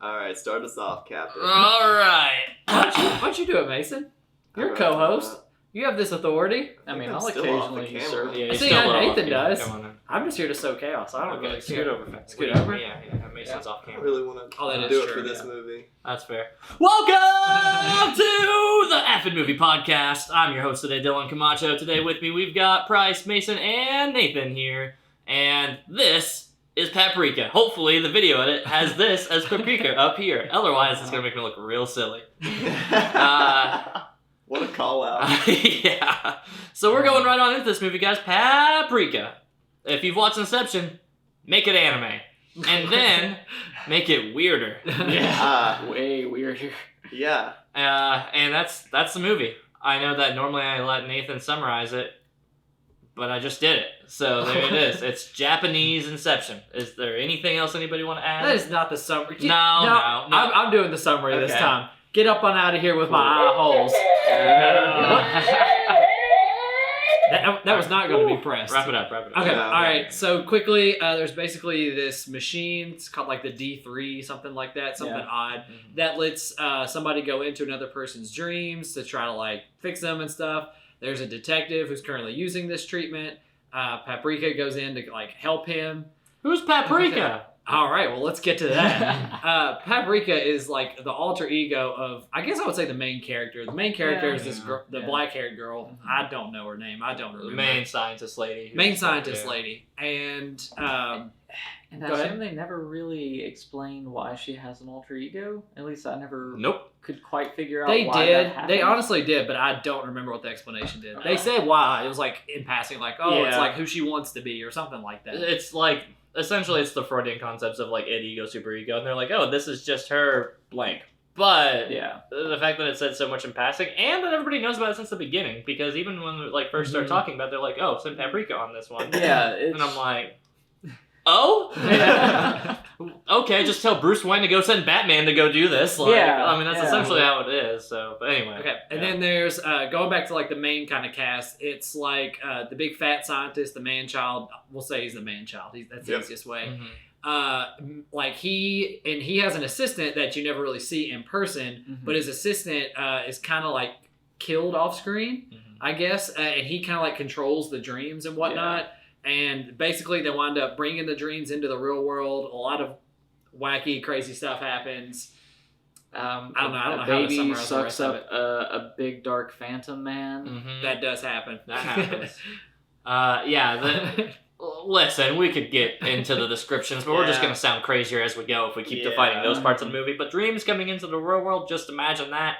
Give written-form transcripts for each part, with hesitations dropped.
All right, start us off, Captain. All right. Why don't you do it, Mason? You're a co-host. You have this authority. I mean, I'm I'll still off the occasionally camera. serve. Yeah, I he's see still how a little Nathan off camera. does. Come on then. I'm just here to sow chaos. I don't Okay, really scoot care. over. Fast. Scoot over? Yeah. Mason's off I camera. really want to Oh, that is do it true, for this yeah. movie. That's fair. Welcome to the Effin' Movie Podcast. I'm your host today, Dylan Camacho. Today with me, we've got Price, Mason, and Nathan here. And this is Paprika. Hopefully, the video edit has this as Paprika up here. Otherwise, it's going to make me look real silly. What a call out. Yeah. So we're going right on into this movie, guys. Paprika. If you've watched Inception, make it anime. And then make it weirder. Yeah. Way weirder. Yeah. And that's the movie. I know that normally I let Nathan summarize it, but I just did it. So there it is. It's Japanese Inception. Is there anything else anybody want to add? That is not the summary. No. I'm doing the summary this Okay. time. Get up on out of here with my eye holes. That was not going to be pressed. Wrap it up. Okay, Yeah. alright, so quickly, there's basically this machine, it's called like the D3, something like that, something Yeah. odd, that lets somebody go into another person's dreams to try to like fix them and stuff. There's a detective who's currently using this treatment. Paprika goes in to like help him. Who's Paprika? Alright, well let's get to that. Paprika is like the alter ego of, I guess I would say the main character. The main character is this girl, the black-haired girl. I don't know her name. I don't The remember. main scientist lady. Main scientist Yeah. lady. And And I Go ahead. assume they never really explained why she has an alter ego. At least I never Nope. could quite figure out they why did. that happened. They honestly did, but I don't remember what the explanation did. They said why. It was like in passing, like, oh, it's Yeah. like who she wants to be or something like that. It's like, essentially, it's the Freudian concepts of like id ego, super ego, and they're like, oh, this is just her blank. But Yeah. the fact that it said so much in passing, and that everybody knows about it since the beginning, because even when we like first start talking about it, they're like, oh, send Paprika on this one. Yeah. It's, And I'm like, oh? Okay, just tell Bruce Wayne to go send Batman to go do this. Like, Yeah, I mean, that's yeah. essentially how it is. So, but anyway. Okay, and Yeah. then there's going back to like the main kind of cast. It's like the big fat scientist, the man child. We'll say he's the man child. That's the Yep. easiest way. Mhm. Like he has an assistant that you never really see in person, Mhm. but his assistant is kind of like killed off screen, Mhm. I guess, and he kind of like controls the dreams and whatnot. And basically, they wind up bringing the dreams into the real world. A lot of wacky, crazy stuff happens. I don't know A how to baby summarize the sucks rest of up a big dark phantom man. Mhm. That does happen. That happens. Listen, we could get into the descriptions, but we're just Yeah. going to sound crazier as we go if we keep Yeah. defining those parts of the movie. But dreams coming into the real world, just imagine that,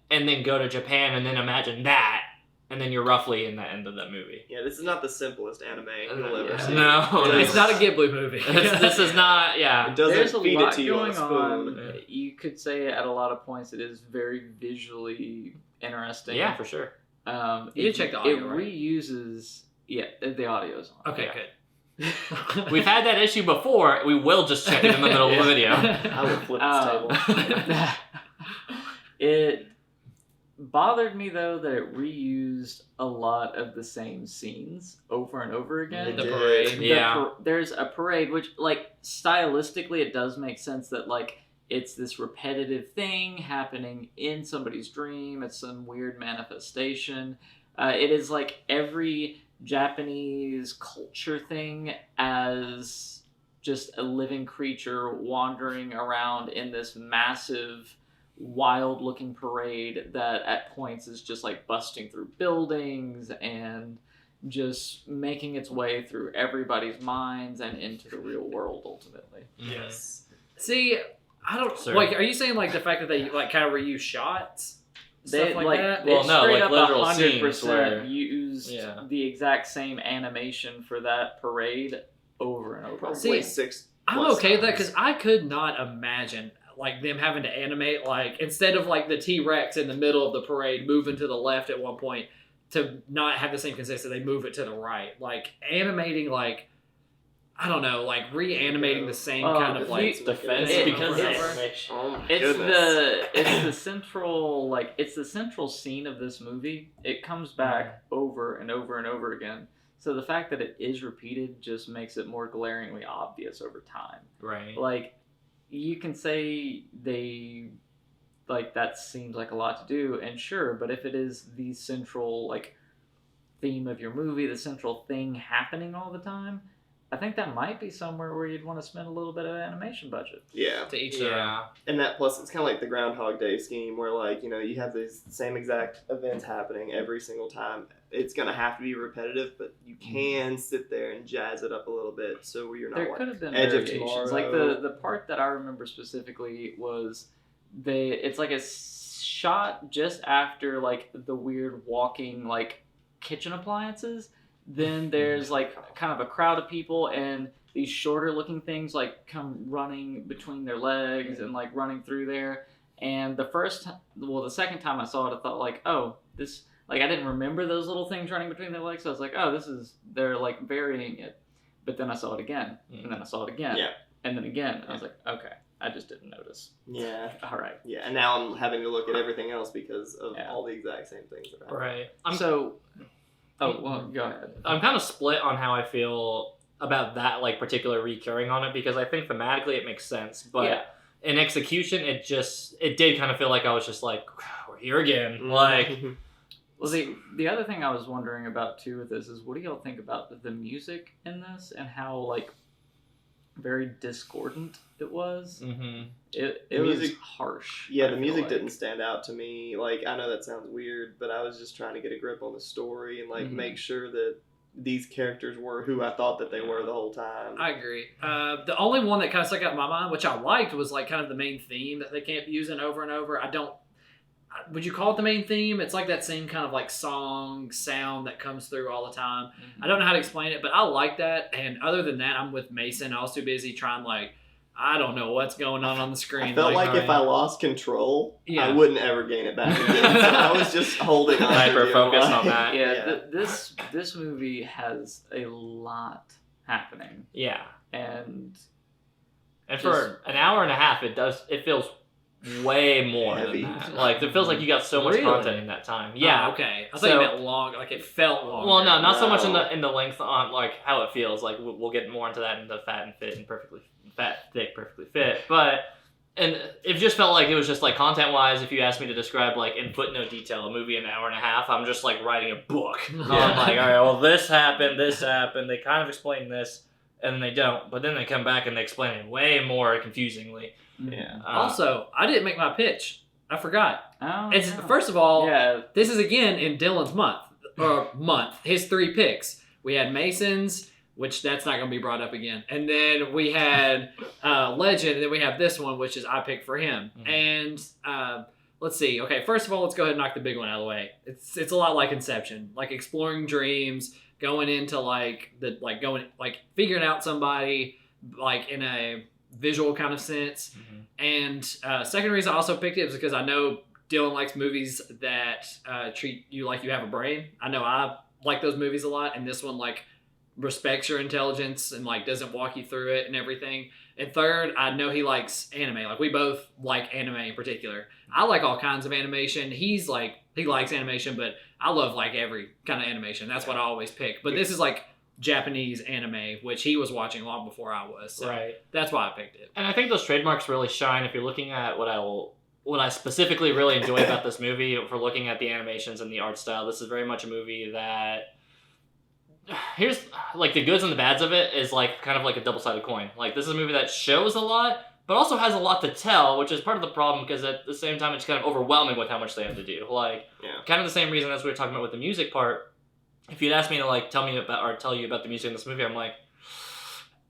and then go to Japan, and then imagine that, and then you're roughly in the end of that movie. Yeah, this is not the simplest anime you'll ever see. No. It's not a Ghibli movie. This is not, yeah. It doesn't There's a feed it lot to you on a going on. spoon. You could say at a lot of points it is very visually interesting. Yeah, for sure. You did check the audio, It right? reuses. Yeah, the audio's on. Okay, Yeah. good. We've had that issue before. We will just check it in the middle of the video. I would flip this table. It bothered me though that it reused a lot of the same scenes over and over again. The It parade. did. Yeah. There's a parade, which like stylistically it does make sense that like it's this repetitive thing happening in somebody's dream. It's some weird manifestation. It is like every Japanese culture thing as just a living creature wandering around in this massive, wild-looking parade that at points is just like busting through buildings and just making its way through everybody's minds and into the real world ultimately. Yes. See, I don't Sir. like. Are you saying like the fact that they like kind of reuse shots, They stuff like that? Well, they no, straight like up literal 100% scenes where- used Yeah. the exact same animation for that parade over and over. Probably See, 6 I'm plus okay with that times. because I could not imagine like them having to animate like instead of like the T-Rex in the middle of the parade moving to the left at one point to not have the same consistency, they move it to the right. Like animating like I don't know, like reanimating the same kind of like defense It- because it's- of animation. Oh my It's goodness. it's the central it's the central scene of this movie. It comes back over and over and over again. So the fact that it is repeated just makes it more glaringly obvious over time. Right. Like you can say they like that seems like a lot to do, and sure, but if it is the central like theme of your movie, the central thing happening all the time, I think that might be somewhere where you'd want to spend a little bit of animation budget. Yeah. To each their own. Yeah. And that plus it's kind of like the Groundhog Day scheme where like, you know, you have these same exact events happening every single time. It's going to have to be repetitive, but you can sit there and jazz it up a little bit so you're not There like, could have been Edge of variations. Like Tomorrow. the part that I remember specifically was it's like a shot just after like the weird walking like kitchen appliances. Then there's like kind of a crowd of people and these shorter looking things like come running between their legs and like running through there. And the second time I saw it, I thought like, oh, this, like I didn't remember those little things running between their legs. So I was like, oh, they're like varying it. But then I saw it again, and then I saw it again, Yeah. and then again. And I was like, okay, I just didn't notice. yeah. All right. Yeah, and now I'm having to look at everything else because of Yeah. all the exact same things that happen. Right. Well, go ahead. I'm kind of split on how I feel about that like particular recurring on it, because I think thematically it makes sense, but Yeah. in execution it did kind of feel like I was just like, we're here again. Like, Well, the other thing I was wondering about too with this is, what do y'all think about the music in this and how like very discordant it was? mhm. It The was music- harsh. Yeah, I the feel music like. didn't stand out to me. Like, I know that sounds weird, but I was just trying to get a grip on the story and like Mhm. make sure that these characters were who I thought that they were the whole time. I agree. The only one that kind of stuck out in my mind, which I liked, was like kind of the main theme that they kept using over and over. Would you call it the main theme? It's like that same kind of like song sound that comes through all the time. I don't know how to explain it, but I like that. And other than that, I'm with Mason. I was too busy trying like, I don't know what's going on the screen. I felt like if I lost control, Yeah. I wouldn't ever gain it back again. So I was just holding on. to Hyper it, focused like- on that. Yeah, this movie has a lot happening, Yeah. and And for an hour and a half, it feels way more Heavy. than that. Like, it feels like you got so much Really? content in that time. Yeah. Oh, okay. I thought So- you meant long. Like it felt long. Well, no, not so much in No. the length on like how it feels. Like we'll get more into that in the fat and fit and thick, perfectly fit. But and it just felt like it was just like content wise. If you asked me to describe like in footnote detail a movie in an hour and a half, I'm just like writing a book. I'm like, all right, well this happened. They kind of explain this, and then they don't. But then they come back and they explain it way more confusingly. Yeah. Also, I didn't make my pitch. I forgot. Oh, It's yeah. first of all, yeah, this is again in Dylan's month. His 3 picks. We had Mason's, which that's not going to be brought up again. And then we had Legend, and then we have this one, which is I picked for him. Mhm. And let's see. Okay, first of all, let's go ahead and knock the big one out of the way. It's a lot like Inception, like exploring dreams, going into figuring out somebody like in a visual kind of sense. And second reason I also picked it was because I know Dylan likes movies that treat you like you have a brain. I know I like those movies a lot, and this one like respects your intelligence and like doesn't walk you through it and everything. And third, I know he likes anime. Like we both like anime in particular. I like all kinds of animation. He likes animation, but I love like every kind of animation. That's what I always pick. But this is like Japanese anime, which he was watching long before I was. So Right. that's why I picked it. And I think those trademarks really shine if you're looking at what I specifically really enjoy about this movie. If we're looking at the animations and the art style, this is very much a movie that here's like the goods and the bads of it is like kind of like a double-sided coin. Like this is a movie that shows a lot, but also has a lot to tell, which is part of the problem because at the same time it's kind of overwhelming with how much they have to do. Like kind of the same reason as we were talking about with the music part. If you'd asked me to like tell you about the music in this movie, I'm like,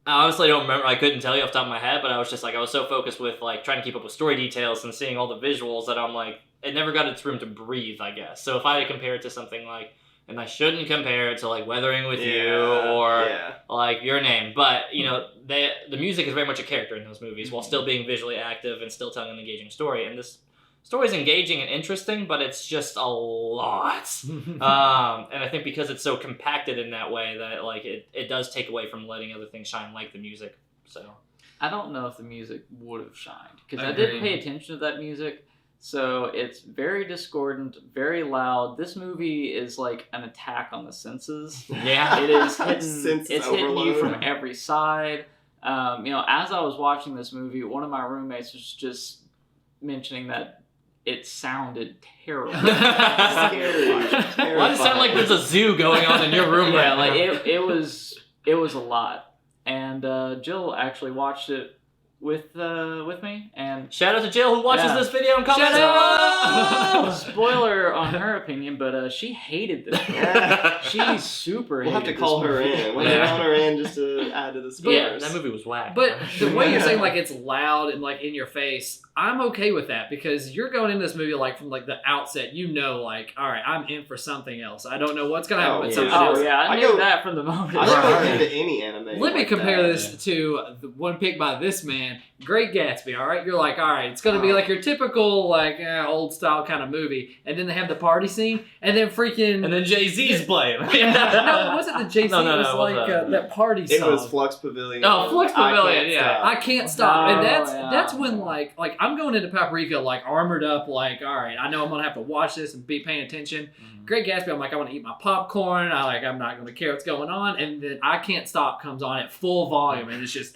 I honestly don't remember. I couldn't tell you off the top of my head, but I was just like, I was so focused with like trying to keep up with story details and seeing all the visuals that I'm like, it never got its room to breathe, I guess. So if I had to compare it to something like, and I shouldn't compare it to like Weathering with You or like Your Name, but you know, the music is very much a character in those movies while still being visually active and still telling an engaging story. And this story is engaging and interesting, but it's just a lot. And I think because it's so compacted in that way that like it does take away from letting other things shine, like the music. So I don't know if the music would have shined because I I did agree. pay attention to that music. So it's very discordant, very loud. This movie is like an attack on the senses. yeah, It is hitting. Sense It's hitting you overload. from every side. As I was watching this movie, one of my roommates was just mentioning that it sounded terrible. Scary. Why does it sound like there's a zoo going on in your room? Yeah, right now? like it was a lot. And Jill actually watched it with me, and Shout out to Jill who watches Yeah. this video and comments. spoiler on her opinion, but she hated this movie. Yeah. She super We'll have to hated call this her movie. in. We'll Yeah. call her in just to add to the spoilers. Yeah, that movie was whack. But the way you're saying like it's loud and like in your face, I'm okay with that because you're going into this movie like from like the outset, like, all right, I'm in for something else. I don't know what's gonna happen Oh, with yeah. something Oh else. yeah, I I knew go- that from the moment. I don't go Right. into any anime. Let me like compare that. this to the one picked by this man, Great Gatsby. All right, you're like, all right, it's gonna be like your typical like old style kind of movie, and then they have the party scene, and then freaking and then Jay-Z's playing. no, it wasn't the JC. No, it was it like wasn't. that party It song. was Flux Pavilion. Oh, Flux I Can't Pavilion, yeah. Stop. I can't stop, and Oh, that's yeah. when like I'm going into Paprika like armored up, like all right, I know I'm gonna have to watch this and be paying attention. Great Gatsby, I'm like I want to eat my popcorn. I'm not gonna care what's going on, and then I Can't Stop comes on at full volume, and it's just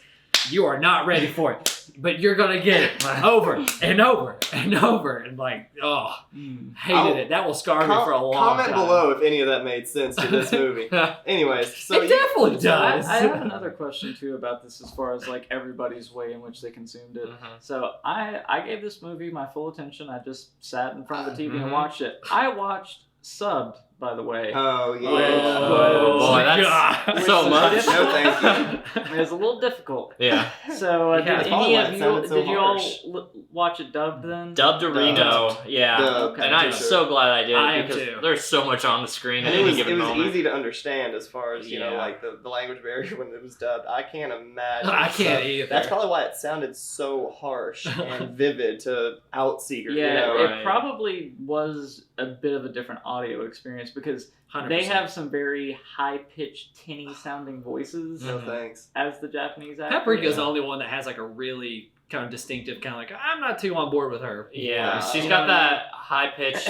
you are not ready for it, but you're gonna get it over and over and over, and like hated it. That will scar me for a long Comment time. below if any of that made sense to this movie. Anyways, so It definitely So I does. have another question too about this as far as like everybody's way in which they consumed it. Mhm. So I gave this movie my full attention. I just sat in front of the TV Mhm. and watched it. I watched subbed, by the way. Oh yeah. Oh, boy, that's God. so much. No, thank you. It was a little difficult. Yeah. So Yeah, did it's probably any why of it you sounded so did you all harsh. watch it dubbed then? Dubbed to Reno, yeah. Dubbed, And I'm for so glad I did I am because too. there's so much on the screen at And it any was given moment. easy to understand as far as you know, Yeah. like the language barrier when it was dubbed. I can't imagine. I can't So either. That's probably why it sounded so harsh and vivid to Outseeker. Yeah, you know? Right. it probably was a bit of a different audio experience because 100%. they have some very high-pitched, tinny-sounding voices No Mhm. thanks. as the Japanese actors. Paprika's Yeah. the only one that has like a really kind of distinctive kind of like I'm not too on board with her. Yeah, Wow. she's You got know what I that high pitched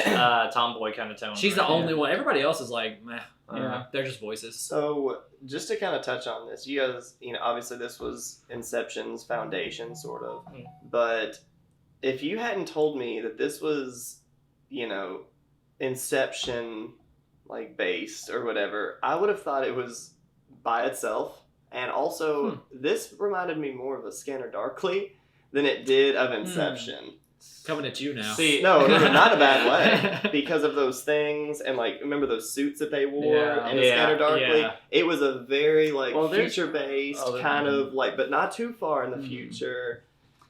tomboy kind of tone. She's the right? only one. Everybody else is like, meh. Yeah. They're just voices. So just to kind of touch on this, you guys, obviously this was Inception's foundation, sort of. Hmm. But if you hadn't told me that this was, Inception, like based or whatever, I would have thought it was by itself. And also, this reminded me more of a Scanner Darkly than it did of Inception. Coming at you now. See, No, not a bad way. Because of those things and like remember those suits that they wore Yeah. in Yeah, Scanner Darkly. yeah. It was a very like Well, there's- future based Oh, there- kind of like, but not too far in the Mhm. future.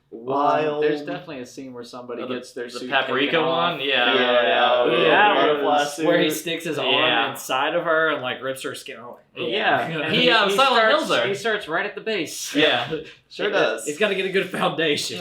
Wild. There's definitely a scene where somebody the- gets their the suit Paprika taken off. one? Yeah. Yeah, Oh, yeah. butterfly was- suit. Where he sticks his arm Yeah. inside of her and like rips her skin. Oh, Yeah. And He, Silent starts, Hill's there. He starts right at the base. Yeah. Sure does. He's got to get a good foundation.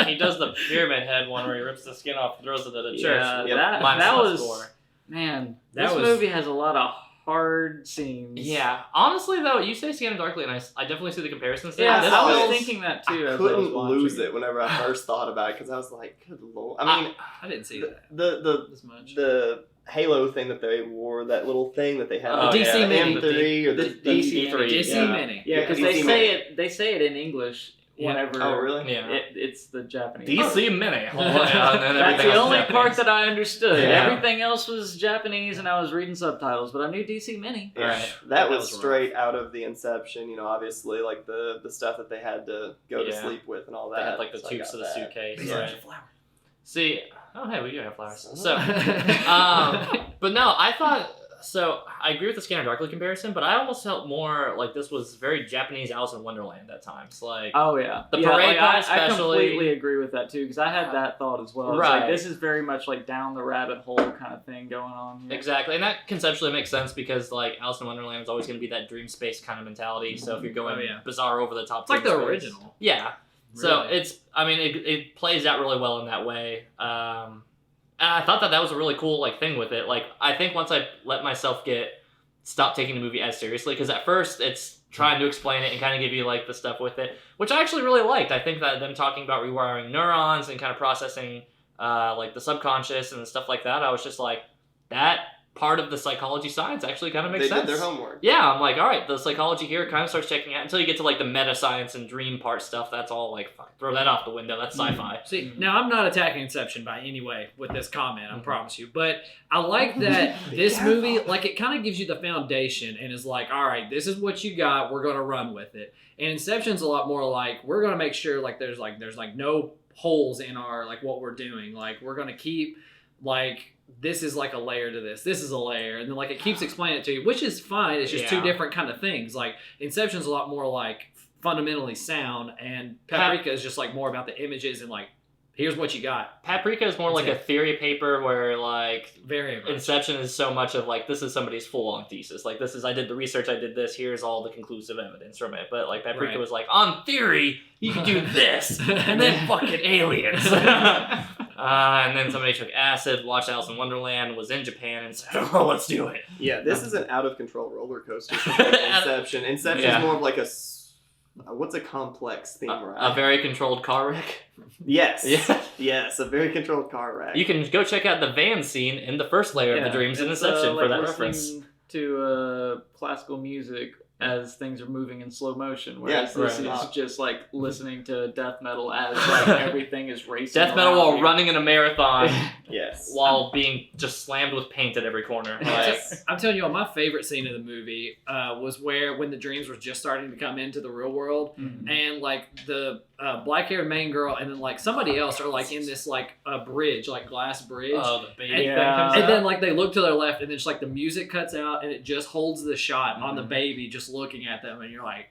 He does the Pyramid Head one where he rips the skin off and throws it at a church. Yeah, Yep. that the was score. man. That This was- movie has a lot of hard scenes. Yeah. Honestly, though, you say Scanner Darkly, and I definitely see the comparisons there. Yeah, This I was feels- thinking that I too. as I couldn't was watching lose it. it whenever I first thought about it because I was like, good lord. I mean, I didn't see that the as much. the Halo thing that they wore, that little thing that they had, Oh, the DC DC Mini. M3 or the DC DC3. DC yeah. Mini. Yeah, because Yeah, they DC say Mini. it. They say it in English Yeah. whenever. Oh, really? Yeah. It's the Japanese. DC Mini. That's That's the only part that I understood. Yeah. Everything else was Japanese, and I was reading subtitles. But I knew DC Mini. Yeah, Right. that was was rough. straight out of the Inception. Obviously, like the stuff that they had to go to Yeah. sleep with and all that. They had like the So I tubes got to the that. suitcase. He's Right. like a flower. See, oh hey, we do have flowers. Son So, but no, I thought so. I agree with the Scanner Darkly comparison, but I almost felt more like this was very Japanese Alice in Wonderland at times. Like, Oh yeah, The yeah, parade like, part I especially- completely agree with that too because I had that thought as well. It's Right. like, this is very much like down the rabbit hole kind of thing going on here. exactly, and that conceptually makes sense because like Alice in Wonderland is always going to be that dream space kind of mentality. So if you're going Oh, yeah. bizarre over the top, It's like the dream space- original. Yeah. So Really. it's, I mean, it plays out really well in that way. And I thought that was a really cool like thing with it. Like, I think once I let myself stop taking the movie as seriously, because at first it's trying to explain it and kind of give you like the stuff with it, which I actually really liked. I think that them talking about rewiring neurons and kind of processing like the subconscious and stuff like that, I was just like, that part of the psychology science actually kind of makes They sense. did their homework. Yeah, I'm like, all right, the psychology here kind of starts checking out until you get to like the meta science and dream part stuff. That's all like, fuck, throw that off the window. That's sci-fi. See, now I'm not attacking Inception by any way with this comment, I promise you. But I like that this movie, like, it kind of gives you the foundation and is like, all right, this is what you got. We're going to run with it. And Inception's a lot more like, we're going to make sure like there's no holes in our like what we're doing. Like, we're going to keep like, this is like a layer to this. This is a layer. And then like it keeps explaining it to you, which is fine. It's just two different kind of things. Like Inception's a lot more like fundamentally sound, and Paprika is just like more about the images and like, here's what you got. Paprika is more like a theory paper where like Very much. Inception is so much of like, this is somebody's full-on thesis. Like, this is, I did the research, I did this, here's all the conclusive evidence from it. But like Paprika was like, on theory, you can do this, and then fucking aliens. And then somebody took acid, watched Alice in Wonderland, was in Japan, and said, oh, let's do it. Yeah, this is an out-of-control roller coaster for Inception. Inception's more of like what's a complex theme ride? A very controlled car wreck. Yes. Yeah. Yes, a very controlled car wreck. You can go check out the van scene in the first layer of the dreams in Inception for that reference. To classical music as things are moving in slow motion, whereas this is just like listening to death metal as like everything is racing. Death metal while running in a marathon. Yes. While being just slammed with paint at every corner. Like, I'm telling you, my favorite scene of the movie was when the dreams were just starting to come into the real world, and like the black-haired main girl and then like somebody else are like in this like a bridge, like glass bridge. Oh, the baby. And then like they look to their left, and then just like the music cuts out, and it just holds the shot on the baby just looking at them, and you're like,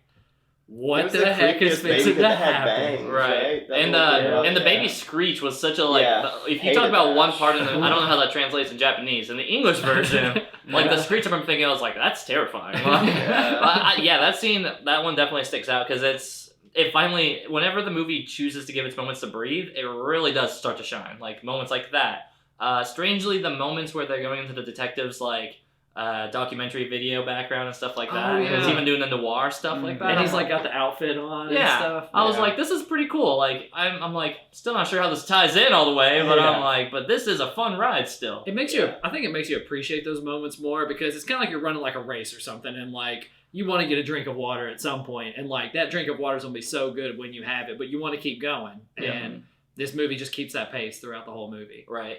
what the heck is fixing to happen? Right. And the baby screech was such a like, if you talk about one part in the, I don't know how that translates in Japanese. In the English version, like the screech, I'm thinking, I was like, that's terrifying. That scene, that one definitely sticks out because it finally, whenever the movie chooses to give its moments to breathe, it really does start to shine. Like moments like that. Strangely, the moments where they're going into the detectives like documentary video background and stuff like that. He's even doing the noir stuff like that. And he's like got the outfit on and stuff. I was like, this is pretty cool. Like I'm like still not sure how this ties in all the way, but I'm like, but this is a fun ride still. It makes you I think it makes you appreciate those moments more because it's kinda like you're running like a race or something, and like you want to get a drink of water at some point, and like that drink of water is gonna be so good when you have it, but you want to keep going. And this movie just keeps that pace throughout the whole movie. Right.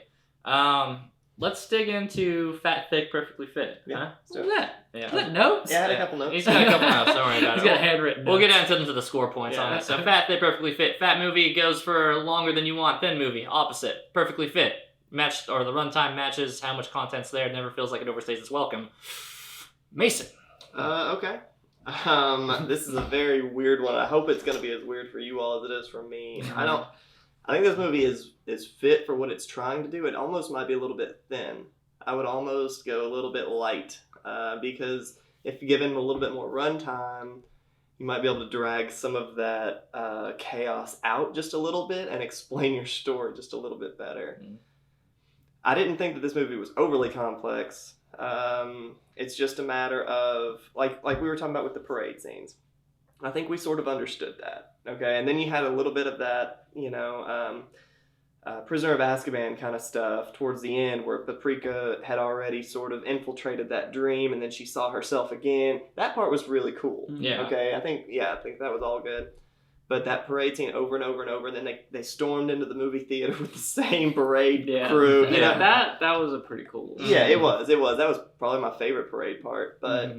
Let's dig into Fat, Thick, Perfectly Fit. Yeah. Huh? What's that? Yeah. Is that notes? Yeah, I had a couple notes. He's got a couple notes. Don't worry about it. He's got handwritten notes. We'll get into the score points on it. So Fat, Thick, Perfectly Fit. Fat movie goes for longer than you want. Thin movie, opposite. Perfectly Fit. Matched, or the runtime matches how much content's there. It never feels like it overstays its welcome. Mason. Okay. This is a very weird one. I hope it's going to be as weird for you all as it is for me. I think this movie is fit for what it's trying to do. It almost might be a little bit thin. I would almost go a little bit light because if you give him a little bit more runtime, you might be able to drag some of that chaos out just a little bit and explain your story just a little bit better. I didn't think that this movie was overly complex. It's just a matter of, like we were talking about with the parade scenes. I think we sort of understood that, okay? And then you had a little bit of that, Prisoner of Azkaban kind of stuff towards the end where Paprika had already sort of infiltrated that dream and then she saw herself again. That part was really cool. Yeah. Okay, I think that was all good. But that parade scene over and over and over, and then they stormed into the movie theater with the same parade crew. That was a pretty cool. Yeah, it was. That was probably my favorite parade part. But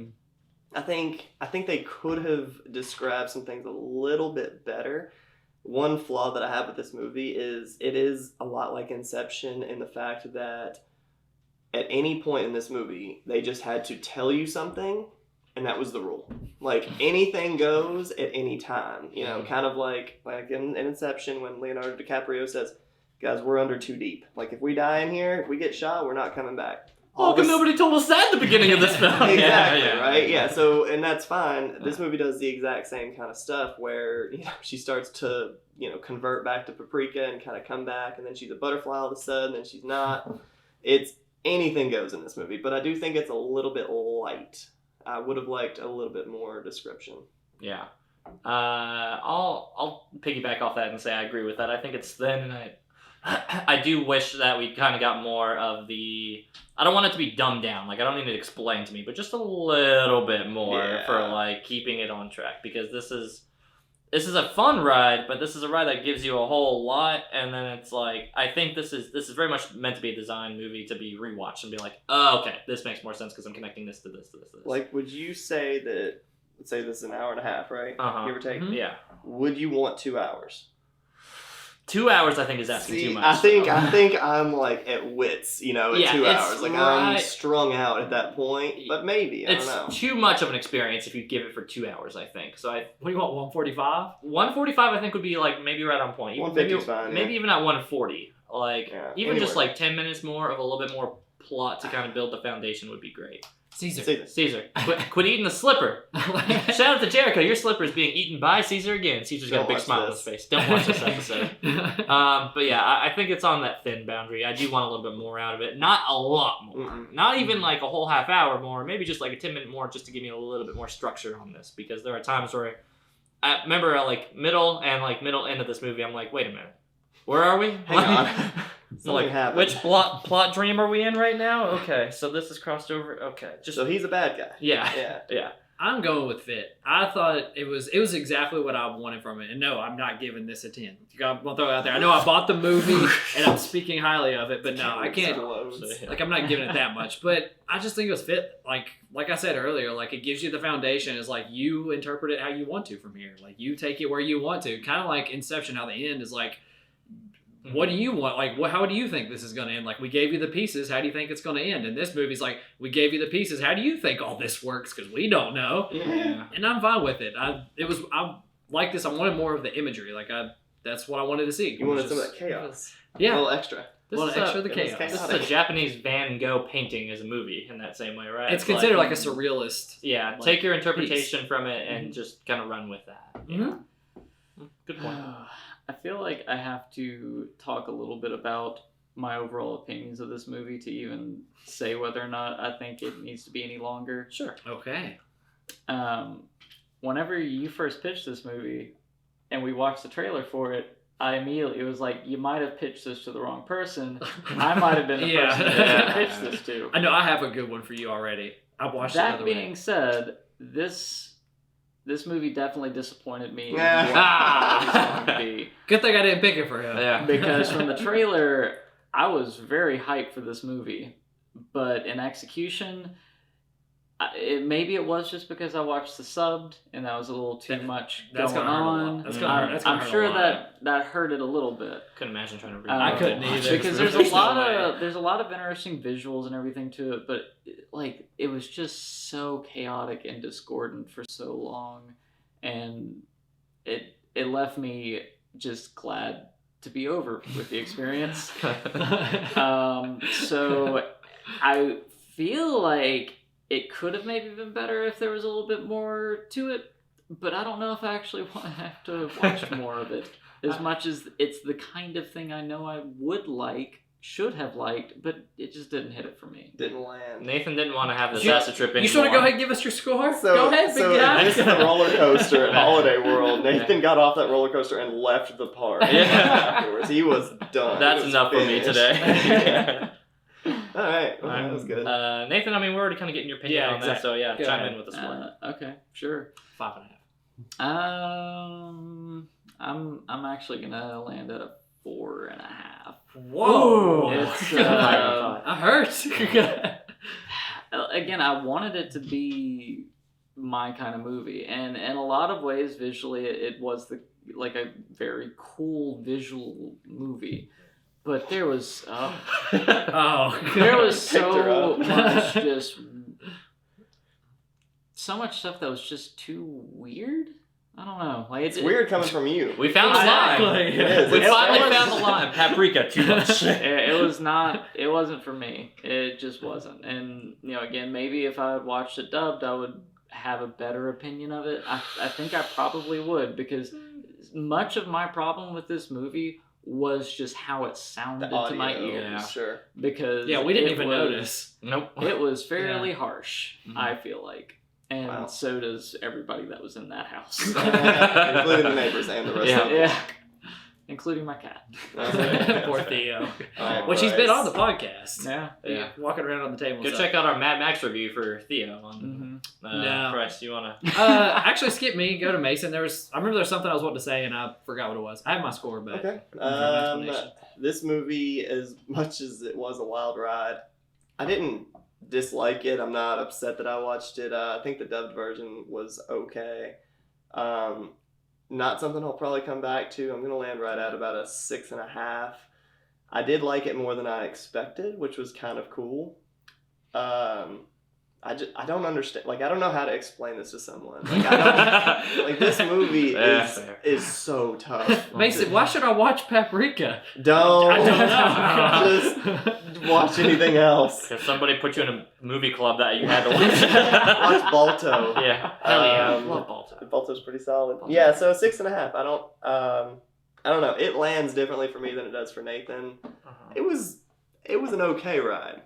I think they could have described some things a little bit better. One flaw that I have with this movie is it is a lot like Inception in the fact that at any point in this movie, they just had to tell you something, and that was the rule. Like, anything goes at any time. You know, kind of like in Inception when Leonardo DiCaprio says, guys, we're under too deep. Like, if we die in here, if we get shot, we're not coming back. How come nobody told us that at the beginning of this film? Exactly, right? Yeah, so, and that's fine. This movie does the exact same kind of stuff where, she starts to, convert back to Paprika and kind of come back, and then she's a butterfly all of a sudden, and she's not. It's anything goes in this movie, but I do think it's a little bit light. I would have liked a little bit more description. Yeah. I'll piggyback off that and say I agree with that. I think it's thin, and I do wish that we kind of got more of the. I don't want it to be dumbed down. Like I don't need it explained to me, but just a little bit more for like keeping it on track because this is a fun ride, but this is a ride that gives you a whole lot, and then it's like I think this is very much meant to be a design movie to be rewatched and be like, oh, okay, this makes more sense because I'm connecting this to this to this to this. Like, would you say that? Let's say this is an hour and a half, right? Give or take. Mhm. Yeah, Would you want 2 hours? 2 hours I think is asking too much. I think I'm like at wits, at 2 it's hours. Like right. I'm strung out at that point, but maybe I It's don't know. too much of an experience if you give it for 2 hours. I think so. What do you want? 145? 145 I think would be like maybe right on point. 150 maybe, is fine. Maybe even at 140. Like even just anywhere. like 10 minutes more of a little bit more plot to kind of build the foundation would be great. Caesar, quit eating the slipper. Shout out to Jericho. Your slipper is being eaten by Caesar again. Caesar's got a big smile on his face. Don't watch this episode. But yeah, I think it's on that thin boundary. I do want a little bit more out of it. Not a lot more. Mm-mm. Not even like a whole half hour more. Maybe just like a 10-minute more just to give me a little bit more structure on this. Because there are times where I remember like middle end of this movie, I'm like, wait a minute. Where are we? Hang on. Something happened. Which plot dream are we in right now? Okay, so this is crossed over. Okay, So he's a bad guy. yeah. I'm going with fit. I thought it was exactly what I wanted from it. And no, I'm not giving this a 10. I'm gonna throw it out there. I know I bought the movie and I'm speaking highly of it, but no, I can't. Like I'm not giving it that much. But I just think it was fit. Like I said earlier, like it gives you the foundation. It's like you interpret it how you want to from here. Like you take it where you want to. Kind of like Inception. How the end is like. What do you want? Like, how do you think this is going to end? Like, we gave you the pieces. How do you think it's going to end? And this movie's like, we gave you the pieces. How do you think all this works? Because we don't know. Yeah. And I'm fine with it. I like this. I wanted more of the imagery. That's what I wanted to see. You wanted some of that chaos. Yeah. A little extra. This Well, is extra a, the it was chaos. chaos. This is a Japanese Van Gogh painting as a movie in that same way, right? It's considered like a surrealist. Yeah, like, take your interpretation from it and Mhm. just kind of run with that. Mhm. Good point. I feel like I have to talk a little bit about my overall opinions of this movie to even say whether or not I think it needs to be any longer. Sure. Okay. Whenever you first pitched this movie and we watched the trailer for it, I immediately, it was like, you might have pitched this to the wrong person. I might have been the person that you pitched this to. I know I have a good one for you already. I watched it the That other being way. said, this movie definitely disappointed me in what Yeah. it was going to be. Good thing I didn't pick it for him. Yeah. Because from the trailer, I was very hyped for this movie, but in execution, maybe it was just because I watched the subbed and that was a little too much That's going gonna hurt a lot. on. That's gonna hurt I'm a sure lot. that hurt it a little bit. Couldn't imagine trying to read I that. couldn't either. Because there's a lot of interesting visuals and everything to it, but like it was just so chaotic and discordant for so long, and it left me just glad to be over with the experience. So I feel like it could have maybe been better if there was a little bit more to it, but I don't know if I actually want to have to watch more of it. As much as it's the kind of thing I know I would like, should have liked, but it just didn't hit it for me. Didn't land. Nathan didn't want to have this You- acid trip anymore. You just want to go ahead and give us your score? So, go ahead, big guy. This is the roller coaster at Holiday World. Nathan got off that roller coaster and left the park. Yeah. Afterwards. He was done. That's He was enough for me finished. today. All right. Well, that was good. Nathan, I mean, we're already kind of getting your opinion Yeah, on that, exactly. so yeah, Go chime ahead. in with the score. Okay, sure. 5.5. I'm actually gonna land at a 4.5. Whoa! It's, I hurt. Again, I wanted it to be my kind of movie, and in a lot of ways, visually, it was like a very cool visual movie. But there was there was Picked her so up. much so much stuff that was just too weird. I don't know. Like It's weird coming from you. We found the Exactly. line. It is. We It's- finally it was- found the line. Paprika, too much. It was not. It wasn't for me. It just wasn't. And again, maybe if I had watched it dubbed, I would have a better opinion of it. I think I probably would, because much of my problem with this movie was just how it sounded to my ears. yeah. Sure. Because Yeah, we didn't it even was- notice. Nope. It was fairly harsh. Mhm. I feel like. And Wow. so does everybody that was in that house. Including the neighbors and the rest Yeah. of them. Yeah. including my cat. Poor Theo. Alright, Which he's been Bryce. on the podcast. Yeah. Walking around on the table. Go and check out our Mad Max review for Theo. On, No. Price, you wanna? stuff. Actually, skip me. Go to Mason. I remember there was something I was wanting to say and I forgot what it was. I have my score, but Okay. explanation. This movie, as much as it was a wild ride, I didn't dislike it. I'm not upset that I watched it. I think the dubbed version was okay. Not something I'll probably come back to. I'm gonna land right at about a 6.5. I did like it more than I expected, which was kind of cool. I don't understand. Like, I don't know how to explain this to someone. Like, I don't, like this movie is so tough. Mason, why should I watch Paprika? Don't. I don't know. Just watch anything else. If somebody put you in a movie club that you had to watch. Watch Balto. Yeah. Hell yeah. Um, Love Balto. Balto's pretty solid. Balto's Yeah, so 6.5. I don't know. It lands differently for me than it does for Nathan. It was an okay ride.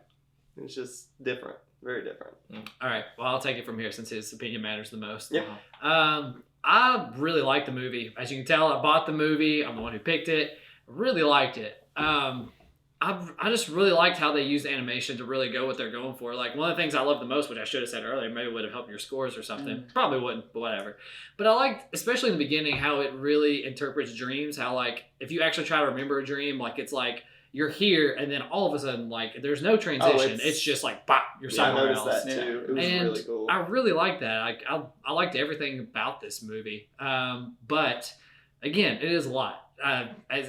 It's just different. Very different. All right. Well, I'll take it from here since his opinion matters the most. Yep. I really liked the movie. As you can tell, I bought the movie. I'm the one who picked it. I really liked it. I just really liked how they used animation to really go what they're going for. Like, one of the things I love the most, which I should have said earlier, maybe would have helped your scores or something. Probably wouldn't, but whatever. But I liked, especially in the beginning, how it really interprets dreams. How, like, if you actually try to remember a dream, like, it's like you're here, and then all of a sudden, like, there's no transition. It's just like, bop, you're I somewhere noticed else. that too. It was And really cool. I really liked that. I liked everything about this movie. But again, it is a lot.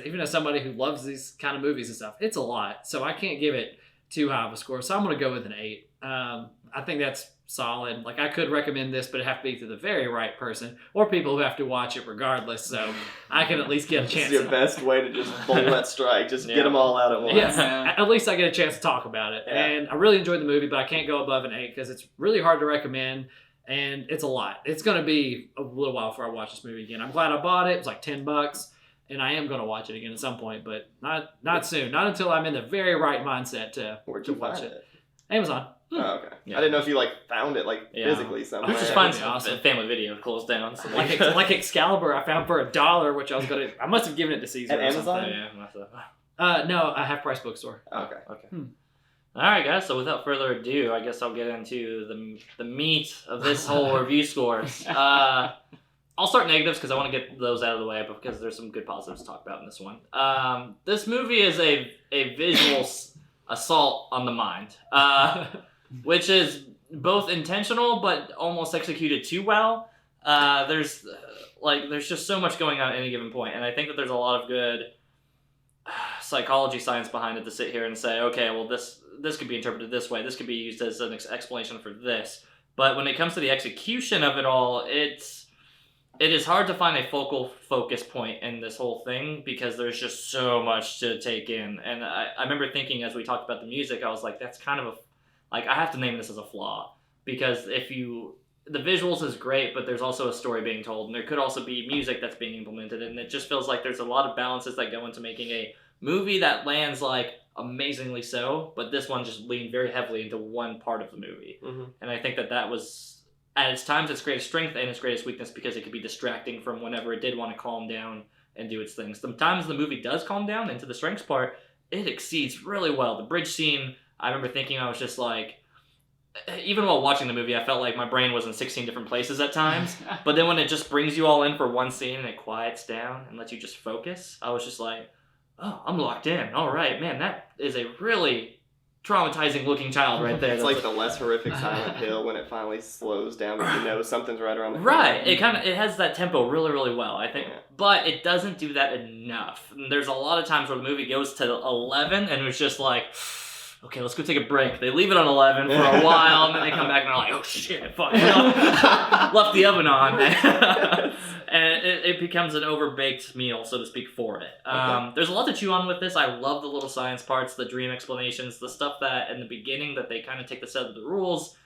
Even as somebody who loves these kind of movies and stuff, it's a lot. So I can't give it too high of a score. So I'm going to go with an 8. I think that's solid. Like, I could recommend this, but it'd have to be to the very right person or people who have to watch it regardless. So I can at least get a This chance. is your best way to just bullet strike. Just get them all out at once. Yeah, at least I get a chance to talk about it. Yeah. And I really enjoyed the movie, but I can't go above an 8 because it's really hard to recommend. And it's a lot. It's going to be a little while before I watch this movie again. I'm glad I bought it. It was like $10. And I am going to watch it again at some point, but not soon. Not until I'm in the very right mindset Where'd to you watch find it. it? Amazon. Oh, okay. Yeah. I didn't know if you found it Yeah. physically somewhere. Which is Yeah, fine. that'd be awesome. Family Video closed down. So Like Excalibur, I found for $1, which I must have given it to Caesar. At or Amazon? something. Yeah, myself. No, a Half Price Bookstore. Okay. Okay. All right, guys. So without further ado, I guess I'll get into the meat of this whole review scores. I'll start negatives because I want to get those out of the way, because there's some good positives to talk about in this one. This movie is a visual assault on the mind, which is both intentional but almost executed too well. There's just so much going on at any given point, and I think that there's a lot of good psychology science behind it to sit here and say, okay, well this could be interpreted this way, this could be used as an explanation for this. But when it comes to the execution of it all, it is hard to find a focal focus point in this whole thing because there's just so much to take in. And I remember thinking as we talked about the music, I was like, that's kind of I have to name this as a flaw, because the visuals is great, but there's also a story being told, and there could also be music that's being implemented, and it just feels like there's a lot of balances that go into making a movie that lands amazingly so, but this one just leaned very heavily into one part of the movie. Mm-hmm. And I think that was at its times its greatest strength and its greatest weakness, because it could be distracting from whenever it did want to calm down and do its things. Sometimes the movie does calm down into the strengths part, it exceeds really well. The bridge scene, I remember thinking, I was just even while watching the movie, I felt like my brain was in 16 different places at times. But then when it just brings you all in for one scene and it quiets down and lets you just focus, I was just like, oh, I'm locked in. All right, man, that is a really traumatizing looking child right there. It's like the less horrific Silent Hill when it finally slows down, but you know something's right around the corner. Right. It has that tempo really, really well, I think. Yeah. But it doesn't do that enough. And there's a lot of times where the movie goes to 11 and it's just like, okay, let's go take a break. They leave it on 11 for a while, and then they come back and are like, oh shit, fuck. Left the oven on. And it becomes an overbaked meal, so to speak, for it. Okay. There's a lot to chew on with this. I love the little science parts, the dream explanations, the stuff that in the beginning that they kind of take the set of the rules,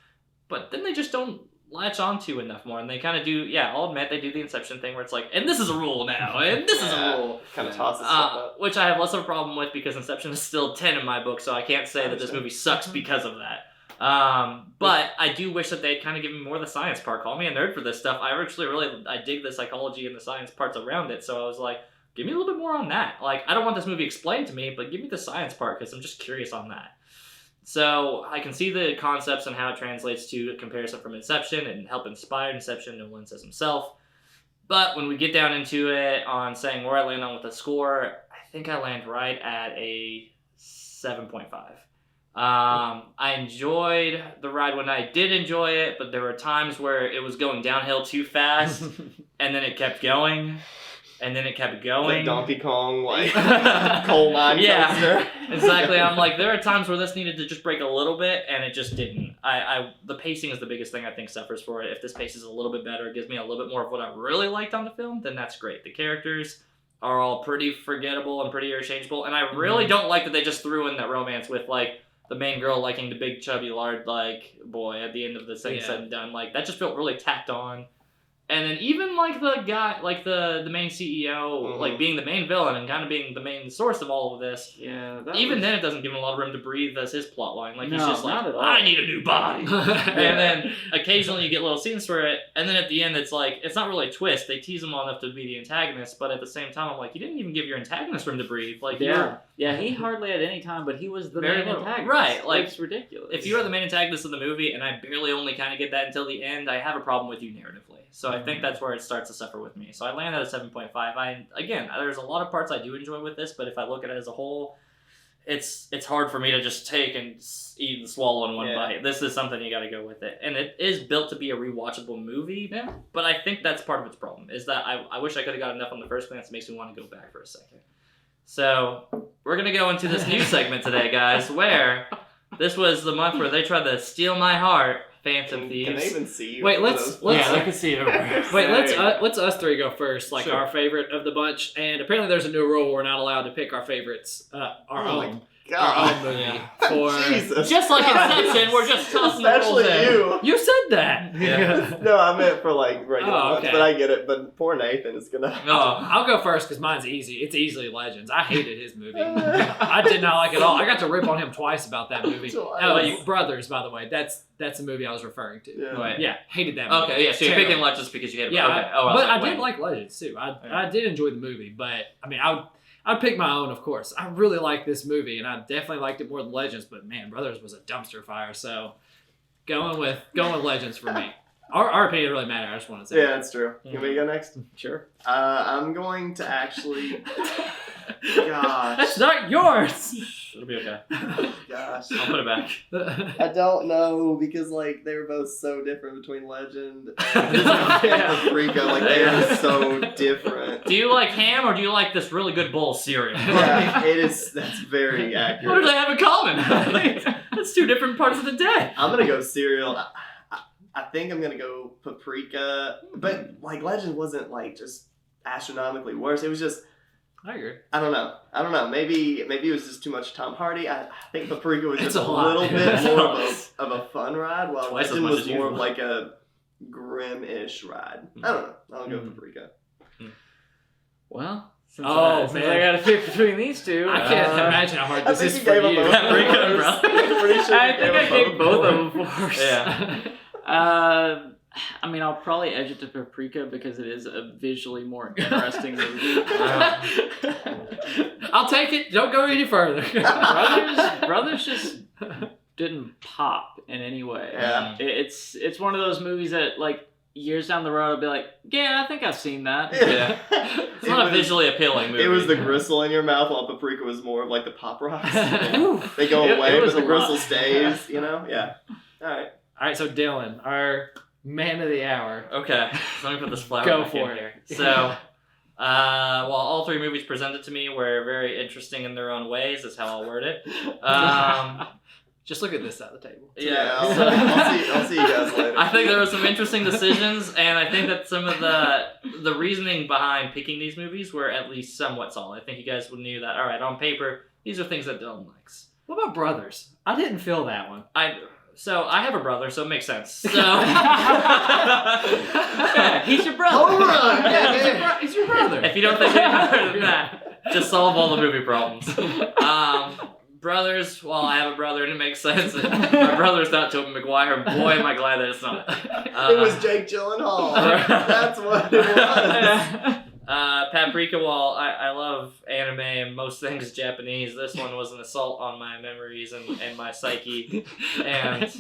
but then they just don't latch onto enough more. And they kind of do, I'll admit, they do the Inception thing where it's like, and this is a rule now, and this is a rule. Kind of tosses stuff up. Which I have less of a problem with because Inception is still 10 in my book, so I can't say that this movie sucks because of that. But I do wish that they'd kind of given me more of the science part. Call me a nerd for this stuff. I dig the psychology and the science parts around it. So I was like, give me a little bit more on that. Like, I don't want this movie explained to me, but give me the science part because I'm just curious on that. So I can see the concepts and how it translates to a comparison from Inception and help inspire Inception, Nolan says himself. But when we get down into it on saying where I land on with the score, I think I land right at a 7.5. I enjoyed the ride when I did enjoy it, but there were times where it was going downhill too fast, and then it kept going, and then it kept going. Like Donkey Kong, like coal mine coaster. Exactly. I'm like, there are times where this needed to just break a little bit, and it just didn't. The pacing is the biggest thing I think suffers for it. If this pace is a little bit better, it gives me a little bit more of what I really liked on the film, then that's great. The characters are all pretty forgettable and pretty interchangeable, and I really don't like that they just threw in that romance with, like, the main girl liking the big chubby lard, like, boy at the end of the thing said and done. Like, that just felt really tacked on. And then even, like, the guy, like, the main CEO, like, being the main villain and kind of being the main source of all of this. Yeah. Even then, it doesn't give him a lot of room to breathe as his plot line. Like, he's No, just like, not at all. I need a new body. And then occasionally you get little scenes for it. And then at the end, it's like, it's not really a twist. They tease him all enough to be the antagonist. But at the same time, I'm like, you didn't even give your antagonist room to breathe. Like, Yeah, he hardly had any time, but he was the Very main little. antagonist. Right, like, it's ridiculous. if you are the main antagonist of the movie, and I barely only kind of get that until the end, I have a problem with you narratively. So I think that's where it starts to suffer with me. So I land at a 7.5. Again, there's a lot of parts I do enjoy with this, but if I look at it as a whole, it's hard for me to just take and eat and swallow in one bite. This is something you got to go with it, and it is built to be a rewatchable movie. Yeah. But I think that's part of its problem is that I wish I could have got enough on the first glance. It makes me want to go back for a second. So we're gonna go into this new segment today, guys, where this was the month where they tried to steal my heart. Phantom Thieves. Can they even see you? Wait, let's Yeah, they can see it over there. Wait, let's us three go first, like our favorite of the bunch. And apparently, there's a new rule where we're not allowed to pick our favorites, our own movie. Yeah. For Jesus. Just like Inception, we're just tossing the rules Especially in. you. you said that. Yeah. No, I meant for like regular ones, okay. but I get it. But poor Nathan is gonna. No. I'll go first because mine's easy. It's easily Legends. I hated his movie. I did not like it at all. I got to rip on him twice about that movie. Twice. Brothers, by the way. That's the movie I was referring to. Yeah. Right. Yeah, hated that movie. Okay, yeah, so you're Terrible. picking Legends because you had Yeah, okay. but I wait. did like Legends too. I did enjoy the movie, but I mean, I'd pick my own, of course. I really like this movie, and I definitely liked it more than Legends. But man, Brothers was a dumpster fire. So going with Legends for me. Our opinion really matter. I just want to say. Yeah, that's true. Can we go next? Sure. I'm going to actually. Gosh. That's not yours. It'll be okay. Gosh. I'll put it back. I don't know because like they were both so different between Legend and Yeah. Paprika. Like they are so different. Do you like ham or do you like this really good bowl of cereal? Yeah, it is. That's very What do accurate. they have in common? That's two different parts of the day. I'm gonna go cereal. I think I'm gonna go Paprika, but like Legend wasn't like just astronomically worse. It was just I agree. I don't know. Maybe it was just too much Tom Hardy. I think Paprika was It's just a a lot. little bit more of a fun ride, while Twice as Legend much was as more of usual. like a grim-ish ride. I don't know. I'll go Paprika. Well, since Oh, I man. got to pick between these two. I can't imagine how hard I this think is you for gave them you. both Paprika, fours. bro. I'm pretty sure I you think I gave both of them fours. Yeah. I mean, I'll probably edge it to Paprika because it is a visually more interesting movie. I'll take it. Don't go any further. Brothers just didn't pop in any way. Yeah. It's one of those movies that like years down the road I'll be like, yeah, I think I've seen that. Yeah. It's not a visually appealing movie. It was the gristle in your mouth, while Paprika was more of like the pop rocks. Ooh. They go It away, was but the a gristle lot. stays. You know? Yeah. All right. All right, so Dylan, our man of the hour. Okay, so let me put this flower Go back for in it. here. So, while all three movies presented to me were very interesting in their own ways, is how I'll word it. Just look at this side of the table. Yeah, I'll, so- I'll see you guys later. I think there were some interesting decisions, and I think that some of the reasoning behind picking these movies were at least somewhat solid. I think you guys knew that. All right, on paper, these are things that Dylan likes. What about Brothers? I didn't feel that one. So I have a brother, so it makes sense. So Yeah, he's your brother. Hold on. Yeah, he's your brother. if you don't think any better than that, just solve all the movie problems. Brothers, well, I have a brother and it makes sense. My brother's not Tobey Maguire. Boy, am I glad that it's not. It was Jake Gyllenhaal. That's what it was. Paprika, while I love anime and most things Japanese, this one was an assault on my memories and my psyche. And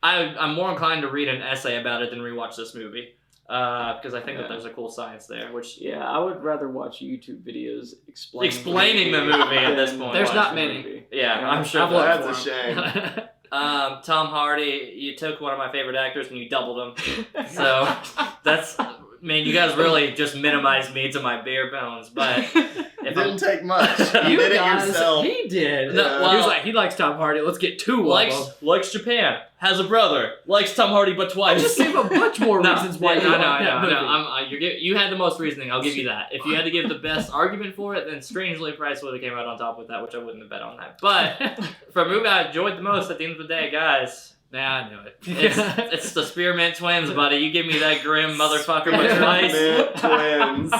I'm more inclined to read an essay about it than rewatch this movie. Because I think that there's a cool science there, which... Yeah, I would rather watch YouTube videos explaining the movie at this point. There's not many. Yeah, I'm sure That's a shame. Tom Hardy, you took one of my favorite actors and you doubled him. So that's... Man, you guys really just minimized me to my bare bones, but... It didn't take much. You You did it guys, yourself. he did. No, well- he was like, he likes Tom Hardy. Let's get two of them. Likes Japan, has a brother, likes Tom Hardy but twice. Just give a bunch more No, reasons why yeah, you like I that know. movie. You had the most reasoning. I'll give you that. If you had to give the best argument for it, then strangely Price would have came out on top with that, which I wouldn't have bet on that. But for a movie I enjoyed the most, at the end of the day, guys, Nah, I knew it. it's the Spearmint Twins, buddy. You give me that grim motherfucker but twice, Spearmint Twins.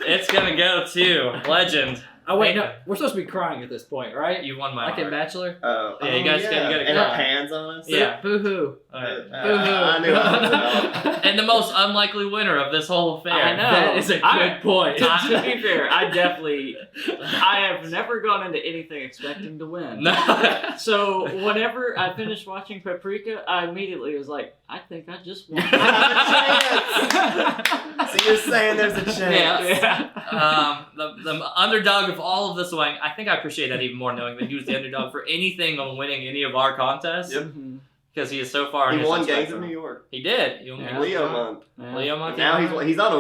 it's gonna go to legend. Oh wait, no, we're supposed to be crying at this point, right? You won my Like in heart. Bachelor. Yeah, you guys gotta And cry. it pans on us. Yeah. Boo hoo. I knew I was And the most unlikely winner of this whole affair. I know. That is a good point. To be fair, I have never gone into anything expecting to win. No. So whenever I finished watching Paprika, I immediately was like, I think I just won. So you're saying there's a chance. Yeah. The underdog of all of this one, I think I appreciate that even more, knowing that he was the underdog for anything on winning any of our contests. Yep. Mhm. Because he is so far. He in his won spectrum. Gangs of New York. He did. He won Yeah. Gangs of New Leo York. month. Yeah. Leo month. Now he's on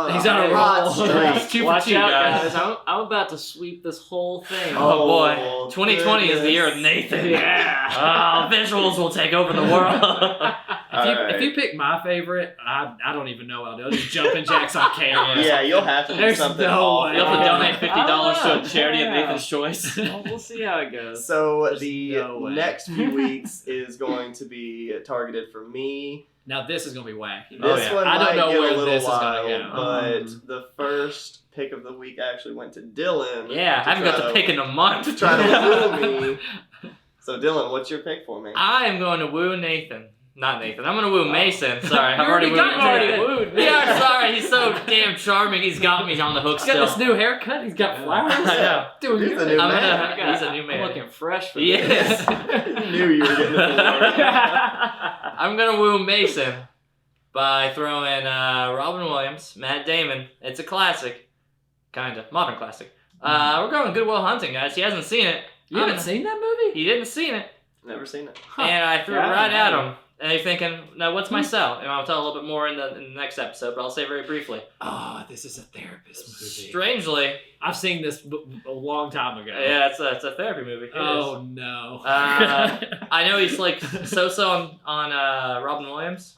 a hot roll. streak. 2 for Watch 2, out, guys. guys. I'm about to sweep this whole thing. Oh, boy. 2020 is the year of goodness. Nathan. Yeah. Oh, visuals will take over the world. If you pick my favorite, I don't even know what I'll do. I'll just jumping jacks on camera. Yeah, you'll have to do There's something no awful. way. You'll have to donate $50 to Oh, a charity of yeah. Nathan's choice. Well, we'll see how it goes. So There's the no way. next few weeks is going to be targeted for me. Now this is gonna be wacky. Oh, This yeah. one I don't might know get where a little this is wild, gonna go. but the first pick of the week actually went to Dylan. Yeah, I haven't got to pick in a month. to try to woo me. So Dylan, what's your pick for me? I am going to woo Nathan. Not Nathan. I'm going to woo Mason. Sorry, I've You already already wooed got him. me. Yeah, sorry. He's so damn charming. He's got me on the hook He's got still. this new haircut. He's got flowers. I know. Doing He's a good. new I'm man. gonna. He's a new I'm man. looking fresh for Yes. I knew you were getting the award. I'm gonna woo Mason by throwing Robin Williams, Matt Damon. It's a classic, kinda modern classic. We're going Good Will Hunting, guys. He hasn't seen it. You haven't seen that movie? He didn't seen it, Never seen it. and I threw it Yeah, right I at know. him. And he's thinking, "Now, what's my sell?" And I'll tell a little bit more in the next episode, but I'll say very briefly. Oh, this is a therapist movie. Strangely, I've seen this a long time ago. yeah, it's a therapy movie. It Oh is. no. I know he's like so on Robin Williams.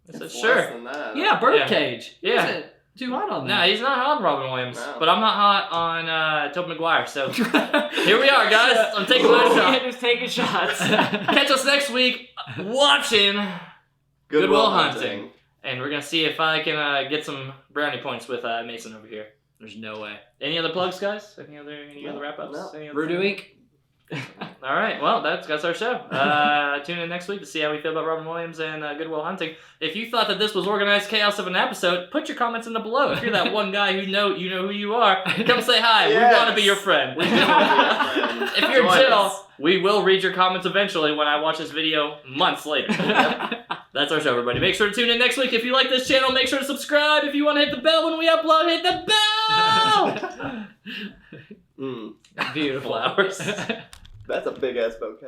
I said, It's sure. less than that. yeah, Birdcage. Yeah. He wasn't too hot on No, that. he's not hot on Robin Williams, No. but I'm not hot on Tobey Maguire. So here we are, guys. I'm taking my Yeah, shot. just taking shots. Catch us next week watching, Good Will Will Hunting. and we're gonna see if I can get some brownie points with Mason over here. There's no way. Any other plugs, guys? Any other wrap ups? No. Voodoo Inc. All right, well, that's our show. Tune in next week to see how we feel about Robin Williams and Good Will Hunting. If you thought that this was organized chaos of an episode, put your comments in the below. If you're that one guy who know who you are, come say hi. Yes. We want to be your friend. We do want to be your friend. If you're Join Jill, us. we will read your comments eventually when I watch this video months later. That's our show, everybody. Make sure to tune in next week. If you like this channel, make sure to subscribe. If you want to hit the bell when we upload, hit the bell! Mm, Beautiful. Flowers. that's a big ass bouquet.